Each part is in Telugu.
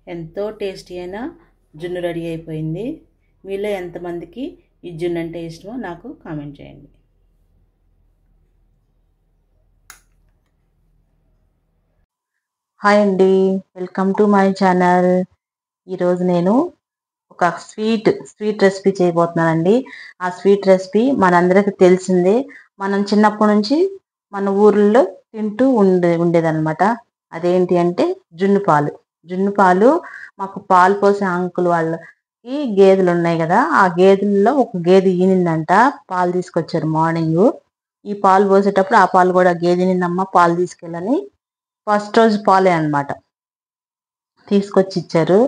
ఎంతో టేస్టీ అయిన జున్ను రెడీ అయిపోయింది. మీలో ఎంతమందికి ఈ జున్ను అంటే ఇష్టమో నాకు కామెంట్ చేయండి. హాయ్ అండి, వెల్కమ్ టు మై ఛానల్. ఈరోజు నేను ఒక స్వీట్ రెసిపీ చేయబోతున్నానండి. ఆ స్వీట్ రెసిపీ మనందరికీ తెలిసిందే. మనం చిన్నప్పటి నుంచి మన ఊర్లో తింటూ ఉండేదన్నమాట. అదేంటి అంటే జున్ను పాలు. మాకు పాలు పోసే అంకుల్ వాళ్ళకి గేదెలు ఉన్నాయి కదా, ఆ గేదెల్లో ఒక గేదె ఈనిందంట. పాలు తీసుకొచ్చారు మార్నింగ్. ఈ పాలు పోసేటప్పుడు ఆ పాలు కూడా గేదె ఈనిందమ్మ పాలు తీసుకెళ్ళని ఫస్ట్ రోజు పాలే అన్నమాట తీసుకొచ్చి ఇచ్చారు.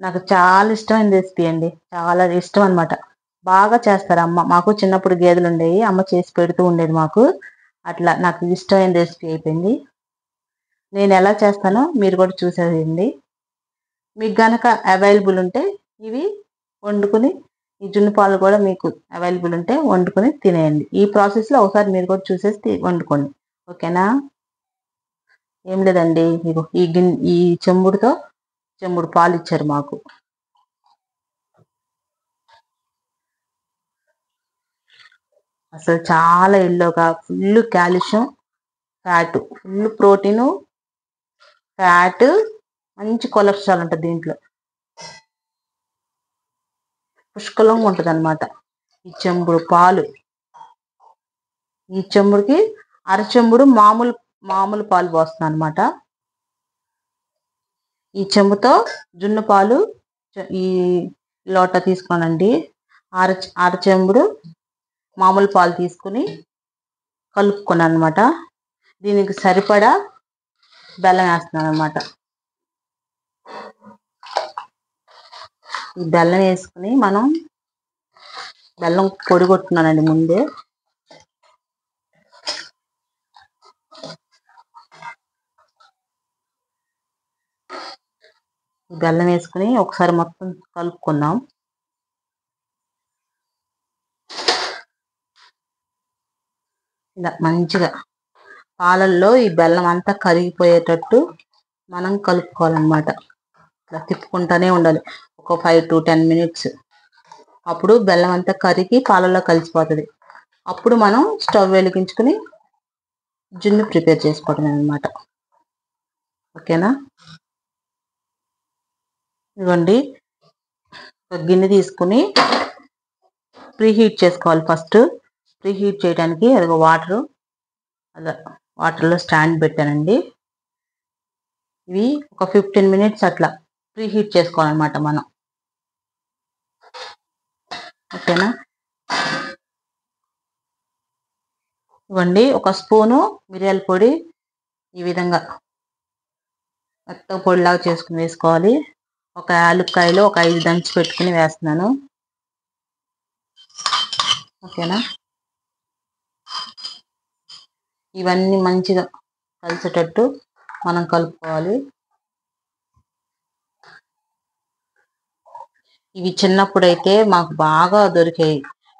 నాకు చాలా ఇష్టమైన రెసిపీ అండి, చాలా ఇష్టం అనమాట. బాగా చేస్తారు అమ్మ. మాకు చిన్నప్పుడు గేదెలు ఉండేవి, అమ్మ చేసి పెడుతూ ఉండేది మాకు. అట్లా నాకు ఇష్టమైన రెసిపీ అయిపోయింది. నేను ఎలా చేస్తానో మీరు కూడా చూసేయండి. మీకు గనక అవైలబుల్ ఉంటే ఇవి వండుకుని, ఈ జున్ను పాలు కూడా మీకు అవైలబుల్ ఉంటే వండుకొని తినేయండి. ఈ ప్రాసెస్లో ఒకసారి మీరు కూడా చూసేసి వండుకోండి, ఓకేనా? ఏం లేదండి, ఇగో ఈ చెంబుడు పాలు ఇచ్చారు మాకు. అసలు చాలా ఎల్లోగా, full calcium, full protein, fat, మంచి కొలెస్ట్రాల్ ఉంటుంది దీంట్లో. పుష్కలంగా ఉంటుంది అనమాట ఈ చెంబుడు పాలు. ఈ చెంబుడికి అరచెంబుడు మామూలు పాలు పోస్తాను అనమాట. ఈ చెంబుతో జున్ను పాలు ఈ లోట తీసుకోనండి. అరచెంబుడు మామూలు పాలు తీసుకుని కలుపుకున్నాను అనమాట. దీనికి సరిపడా బెల్లం వేస్తున్నాను అనమాట. ఈ బెల్లం వేసుకుని బెల్లం పొడి కొట్టుకున్నానండి ముందే. బెల్లం వేసుకుని ఒకసారి మొత్తం కలుపుకుందాం. ఇలా మంచిగా పాలల్లో ఈ బెల్లం అంతా కరిగిపోయేటట్టు మనం కలుపుకోవాలన్నమాట. ఇలా తిప్పుకుంటూనే ఉండాలి ఒక 5 to 10 minutes. అప్పుడు బెల్లం అంతా కరిగి పాలల్లో కలిసిపోతుంది. అప్పుడు మనం స్టవ్ వెలిగించుకుని జున్ను ప్రిపేర్ చేసుకోవడం అనమాట, ఓకేనా? ఇదిగోండి, ఒక గిన్నె తీసుకుని ప్రీహీట్ చేసుకోవాలి. ఫస్ట్ ప్రీహీట్ చేయడానికి అదిగో వాటర్లో స్టాండ్ పెట్టానండి. ఇవి ఒక 15 minutes అట్లా ప్రీహీట్ చేసుకోవాలన్నమాట మనం, ఓకేనా? ఇవ్వండి, ఒక స్పూను మిరియాల పొడి ఈ విధంగా మొత్తం పొడిలాగా చేసుకుని వేసుకోవాలి. ఒక యాలక్కాయలు ఒక 5 దంచి పెట్టుకుని వేస్తున్నాను, ఓకేనా? ఇవన్నీ మంచిగా కలిసేటట్టు మనం కలుపుకోవాలి. ఇవి చిన్నప్పుడైతే మాకు బాగా దొరికాయి.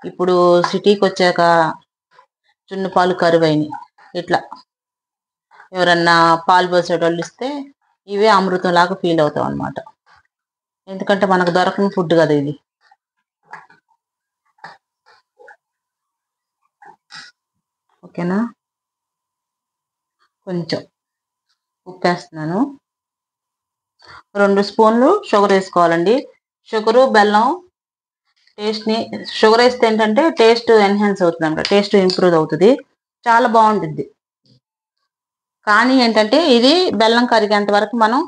ఇప్పుడు సిటీకి వచ్చాక జున్ను పాలు కరువైనాయి. ఇట్లా ఎవరన్నా పాలు పోసేటోళ్ళు ఇస్తే ఇవే అమృతం లాగా ఫీల్ అవుతాం అనమాట. ఎందుకంటే మనకు దొరకని ఫుడ్ కదా ఇది, ఓకేనా? కొంచెం ఉప్పు వేస్తున్నాను. 2 స్పూన్లు షుగర్ వేసుకోవాలండి. షుగరు బెల్లం షుగర్ వేస్తే ఏంటంటే టేస్ట్ ఎన్హాన్స్ అవుతుంది అనమాట, టేస్ట్ ఇంప్రూవ్ అవుతుంది, చాలా బాగుంటుంది. కానీ ఏంటంటే ఇది బెల్లం కరిగేంత వరకు మనం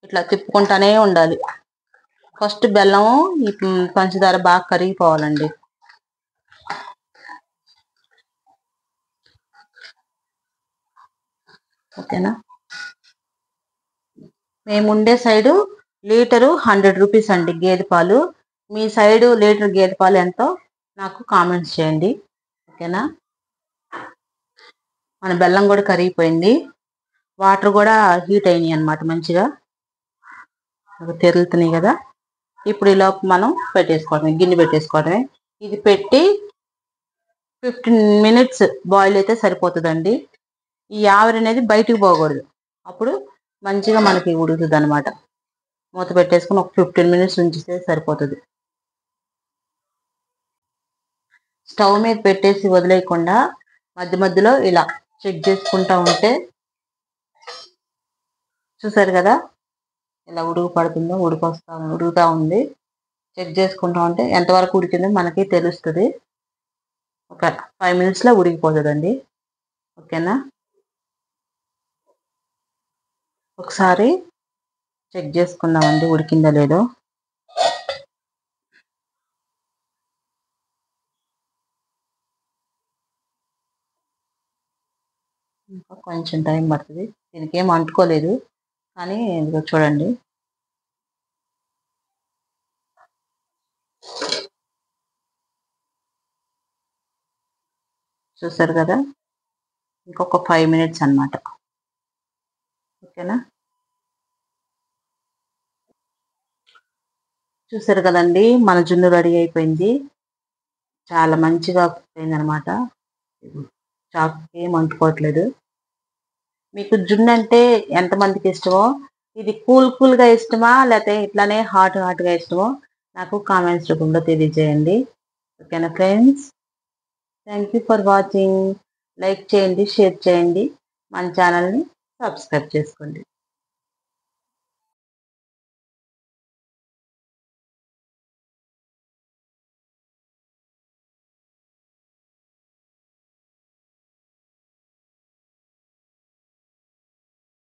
ఇట్లా తిప్పుకుంటానే ఉండాలి. ఫస్ట్ బెల్లం ఈ పంచదార బాగా కరిగిపోవాలండి, ఓకేనా? మేము ఉండే సైడు లీటరు 100 రూపీస్ అండి గేదె పాలు. మీ సైడు లీటర్ గేదె పాలు ఎంతో నాకు కామెంట్స్ చేయండి, ఓకేనా? మన బెల్లం కూడా కరిగిపోయింది, వాటర్ కూడా హీట్ అయినాయి అన్నమాట, మంచిగా తెరులుతున్నాయి కదా. ఇప్పుడు ఈలోపు మనం గిన్నె పెట్టేసుకోవడమే. ఇది పెట్టి 15 minutes బాయిల్ అయితే సరిపోతుందండి. ఈ ఆవిరి అనేది బయటికి పోకూడదు, అప్పుడు మంచిగా మనకి ఉడుకుతుంది అనమాట. మూత పెట్టేసుకొని ఒక 15 మినిట్స్ ఉంచితే సరిపోతుంది. స్టవ్ మీద పెట్టేసి వదిలేయకుండా మధ్య మధ్యలో ఇలా చెక్ చేసుకుంటా ఉంటే, చూసారు కదా ఇలా ఉడుకుతా ఉంది. చెక్ చేసుకుంటా ఉంటే ఎంతవరకు ఉడికిందో మనకి తెలుస్తుంది. ఒక 5 మినిట్స్లో ఉడికిపోతుందండి. ఓకేనా, ఒకసారి చెక్ చేసుకుందామండి ఉడికిందో లేదో. ఇంకా కొంచెం టైం పడుతుంది. దీనికి ఏం అంటుకోలేదు, కానీ ఇదిగో చూడండి. చూసారు కదా, ఇంకొక 5 మినిట్స్ అన్నమాట. ఓకేనా, చూసారు కదండి, మన జున్ను రెడీ అయిపోయింది. చాలా మంచిగా అయింది అనమాట. చాకు ఏం అంటుకోవట్లేదు. మీకు జున్ను అంటే ఎంతమందికి ఇష్టమో, ఇది కూల్గా ఇష్టమా లేకపోతే ఇట్లానే హాట్గా ఇష్టమో నాకు కామెంట్స్ రూపంలో తెలియజేయండి. ఓకేనా friends, thank you for watching. Like చేయండి, షేర్ చేయండి, మన ఛానల్ని సబ్స్క్రైబ్ చేసుకోండి.